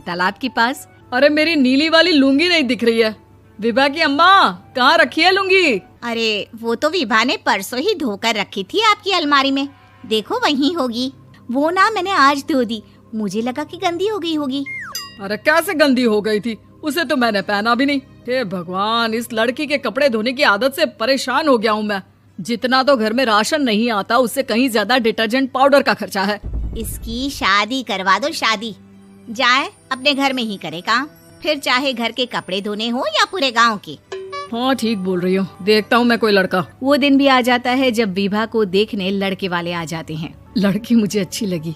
तालाब के पास। अरे मेरी नीली वाली लुंगी नहीं दिख रही है। विभा की अम्मा, कहाँ रखी है लुंगी? अरे वो तो विभा ने परसों ही धोकर रखी थी आपकी अलमारी में, देखो वहीं होगी। वो ना मैंने आज धो दी, मुझे लगा कि गंदी हो गई होगी। अरे कैसे गंदी हो गई थी, उसे तो मैंने पहना भी नहीं। हे भगवान, इस लड़की के कपड़े धोने की आदत से परेशान हो गया हूँ मैं। जितना तो घर में राशन नहीं आता, उससे कहीं ज्यादा डिटर्जेंट पाउडर का खर्चा है। इसकी शादी करवा दो, शादी जाए अपने घर में ही करे काम, फिर चाहे घर के कपड़े धोने हो या पूरे गांव के। हाँ ठीक बोल रही हो, देखता हूँ मैं कोई लड़का। वो दिन भी आ जाता है जब विभा को देखने लड़के वाले आ जाते हैं। लड़की मुझे अच्छी लगी।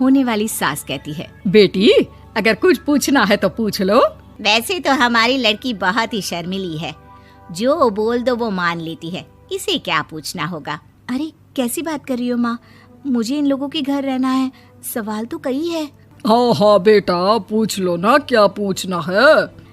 होने वाली सास कहती है, बेटी अगर कुछ पूछना है तो पूछ लो। वैसे तो हमारी लड़की बहुत ही शर्मीली है, जो बोल दो वो मान लेती है, इसे क्या पूछना होगा। अरे कैसी बात कर रही हो माँ, मुझे इन लोगों के घर रहना है, सवाल तो कई है। हाँ हाँ बेटा, पूछ लो ना, क्या पूछना है।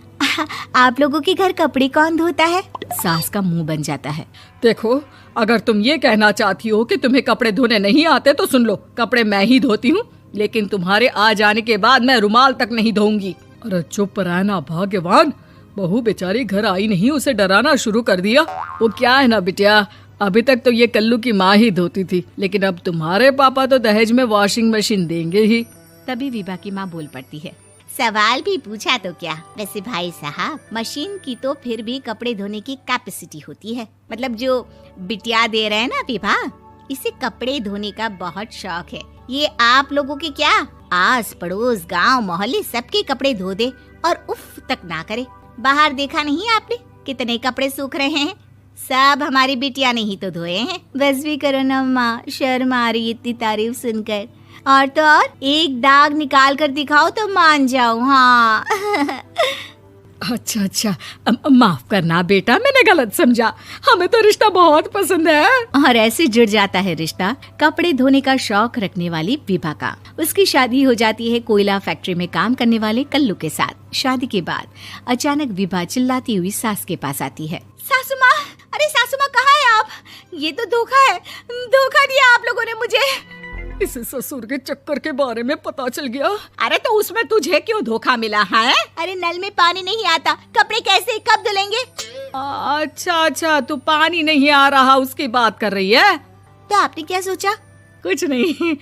आप लोगों के घर कपड़े कौन धोता है? सास का मुंह बन जाता है। देखो, अगर तुम ये कहना चाहती हो कि तुम्हें कपड़े धोने नहीं आते तो सुन लो, कपड़े मैं ही धोती हूँ, लेकिन तुम्हारे आ जाने के बाद मैं रुमाल तक नहीं धोऊंगी। अरे चुप रहना भाग्यवान, बहू बेचारी घर आई नहीं, उसे डराना शुरू कर दिया। वो क्या है ना बिटिया, अभी तक तो ये कल्लू की माँ ही धोती थी, लेकिन अब तुम्हारे पापा तो दहेज में वॉशिंग मशीन देंगे ही। तभी विभा की माँ बोल पड़ती है, सवाल भी पूछा तो क्या। वैसे भाई साहब, मशीन की तो फिर भी कपड़े धोने की कैपेसिटी होती है, मतलब जो बिटिया दे रहे हैं ना विभा, इसे कपड़े धोने का बहुत शौक है। ये आप लोगों के क्या, आस पड़ोस गांव मोहल्ले सबके कपड़े धो दे और उफ तक ना करे। बाहर देखा नहीं आपने कितने कपड़े सूख रहे हैं, सब हमारी बिटिया ने ही तो धोए हैं। बस भी करो ना माँ, शर्म आ रही इतनी तारीफ सुनकर। और तो और एक दाग निकाल कर दिखाओ तो मान जाओ। हाँ अच्छा अच्छा, माफ करना बेटा, मैंने गलत समझा, हमें तो रिश्ता बहुत पसंद है। और ऐसे जुड़ जाता है रिश्ता कपड़े धोने का शौक रखने वाली विभा का। उसकी शादी हो जाती है कोयला फैक्ट्री में काम करने वाले कल्लू के साथ। शादी के बाद अचानक विभा चिल्लाती हुई सास के पास आती है। सासू माँ, अरे सासू माँ कहाँ है आप? ये तो धोखा है, धोखा दिया आप लोगों ने मुझे। इसे ससुर के चक्कर के बारे में पता चल गया। अरे तो उसमें तुझे क्यों धोखा मिला है? अरे नल में पानी नहीं आता, कपड़े कैसे कब धुलेंगे? अच्छा अच्छा, तू पानी नहीं आ रहा उसकी बात कर रही है। तो आपने क्या सोचा? कुछ नहीं।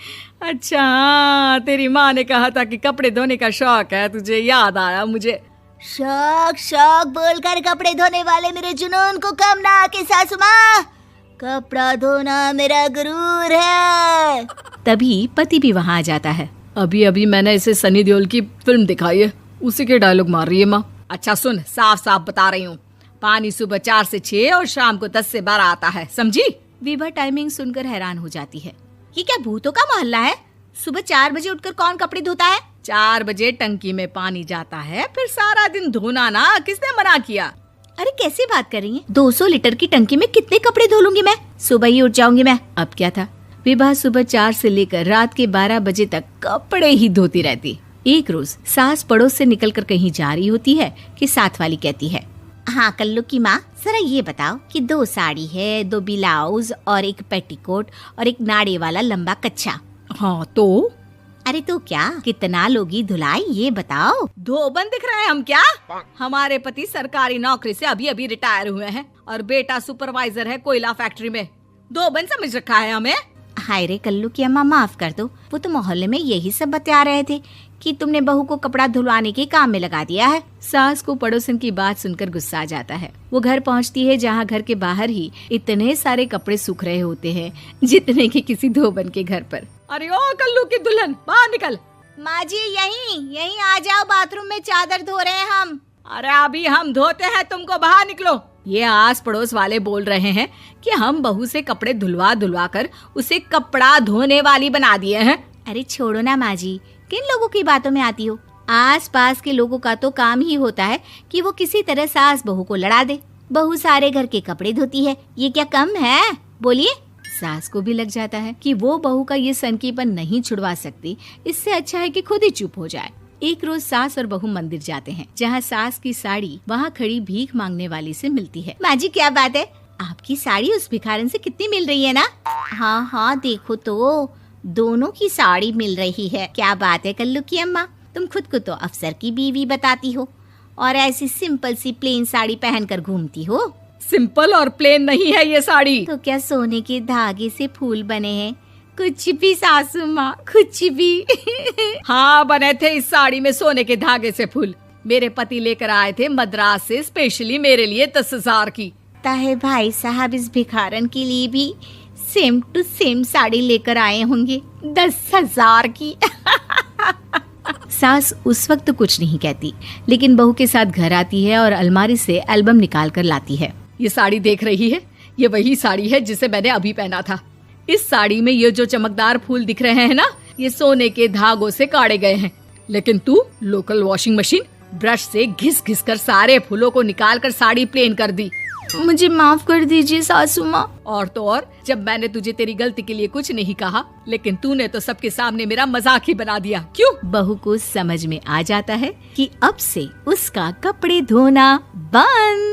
अच्छा, तेरी माँ ने कहा था कि कपड़े धोने का शौक है तुझे, याद आया मुझे। शौक शौक बोलकर कपड़े धोने वाले मेरे जुनून को कम ना आके सासू माँ, कपड़ा धोना मेरा गुरूर है। तभी पति भी वहाँ आ जाता है। अभी अभी मैंने इसे सनी देओल की फिल्म दिखाई है, उसी के डायलॉग मार रही है माँ। अच्छा सुन, साफ साफ बता रही हूँ, पानी सुबह 4 से 6 और शाम को 10 से 12 आता है, समझी? विभा टाइमिंग सुनकर हैरान हो जाती है। ये क्या भूतों का मोहल्ला है? सुबह 4 बजे उठकर कौन कपड़े धोता है? 4 बजे टंकी में पानी जाता है, फिर सारा दिन धोना ना, किसने मना किया? अरे कैसी बात कर रही हैं? 200 लीटर की टंकी में कितने कपड़े धो लूंगी मैं, सुबह ही उठ जाऊंगी मैं। अब क्या था, विभा सुबह 4 से लेकर रात के 12 बजे तक कपड़े ही धोती रहती। एक रोज सास पड़ोस से निकलकर कहीं जा रही होती है कि साथ वाली कहती है, हाँ कल्लू की माँ, जरा ये बताओ कि 2 साड़ी है, 2 ब्लाउज और एक पेटीकोट और एक नाड़े वाला लंबा कच्छा। हाँ तो? अरे तो क्या, कितना लोगी धुलाई ये बताओ। धोबन दिख रहे हैं हम क्या? हमारे पति सरकारी नौकरी से अभी अभी रिटायर हुए हैं और बेटा सुपरवाइजर है कोयला फैक्ट्री में। धोबन समझ रखा है हमें। हाय रे कल्लू की अम्मा, माफ कर दो, वो तो मोहल्ले में यही सब बता रहे थे कि तुमने बहू को कपड़ा धुलवाने के काम में लगा दिया है। सास को पड़ोसन की बात सुनकर गुस्सा आ जाता है। वो घर पहुंचती है जहां घर के बाहर ही इतने सारे कपड़े सूख रहे होते हैं जितने कि किसी धोबन के घर पर। अरे ओ कल्लू की दुल्हन, बाहर निकल। माँ जी यहीं आ जाओ, बाथरूम में चादर धो रहे हैं हम। अरे अभी हम धोते हैं, तुमको बाहर निकलो। ये आस पड़ोस वाले बोल रहे हैं कि हम बहू से कपड़े धुलवा धुलवा कर उसे कपड़ा धोने वाली बना दिए हैं। अरे छोड़ो ना माँ जी, किन लोगों की बातों में आती हो? आस पास के लोगों का तो काम ही होता है कि वो किसी तरह सास बहू को लड़ा दे। बहू सारे घर के कपड़े धोती है, ये क्या कम है? बोलिए। सास को भी लग जाता है कि वो बहू का ये सनकीपन नहीं छुड़वा सकती, इससे अच्छा है कि खुद ही चुप हो जाए। एक रोज सास और बहू मंदिर जाते हैं, जहाँ सास की साड़ी वहाँ खड़ी भीख मांगने वाली से मिलती है। माँ जी क्या बात है, आपकी साड़ी उस भिखारन से कितनी मिल रही है ना? हाँ हाँ देखो तो, दोनों की साड़ी मिल रही है। क्या बात है कल्लू की अम्मा, तुम खुद को तो अफसर की बीवी बताती हो और ऐसी सिंपल सी प्लेन साड़ी पहनकर घूमती हो। सिंपल और प्लेन नहीं है ये साड़ी। तो क्या सोने के धागे से फूल बने हैं? कुछ भी सासू माँ, कुछ भी। हाँ, बने थे इस साड़ी में सोने के धागे से फूल। मेरे पति लेकर आए थे मद्रास से स्पेशली मेरे लिए 10,000 की। ताहे भाई साहब इस भिखारन के लिए भी सेम टू सेम साड़ी लेकर आए होंगे 10,000 की। सास उस वक्त तो कुछ नहीं कहती, लेकिन बहू के साथ घर आती है और अलमारी से एल्बम निकाल कर लाती है। ये साड़ी देख रही है, ये वही साड़ी है जिसे मैंने अभी पहना था। इस साड़ी में ये जो चमकदार फूल दिख रहे हैं ना, ये सोने के धागों से काढ़े गए हैं। लेकिन तू लोकल वॉशिंग मशीन ब्रश से घिस घिस कर सारे फूलों को निकाल कर साड़ी प्लेन कर दी। मुझे माफ कर दीजिए सासू माँ। और तो और, जब मैंने तुझे तेरी गलती के लिए कुछ नहीं कहा, लेकिन तूने तो सबके सामने मेरा मजाक ही बना दिया। क्यों? बहू को समझ में आ जाता है कि अब से उसका कपड़े धोना बंद।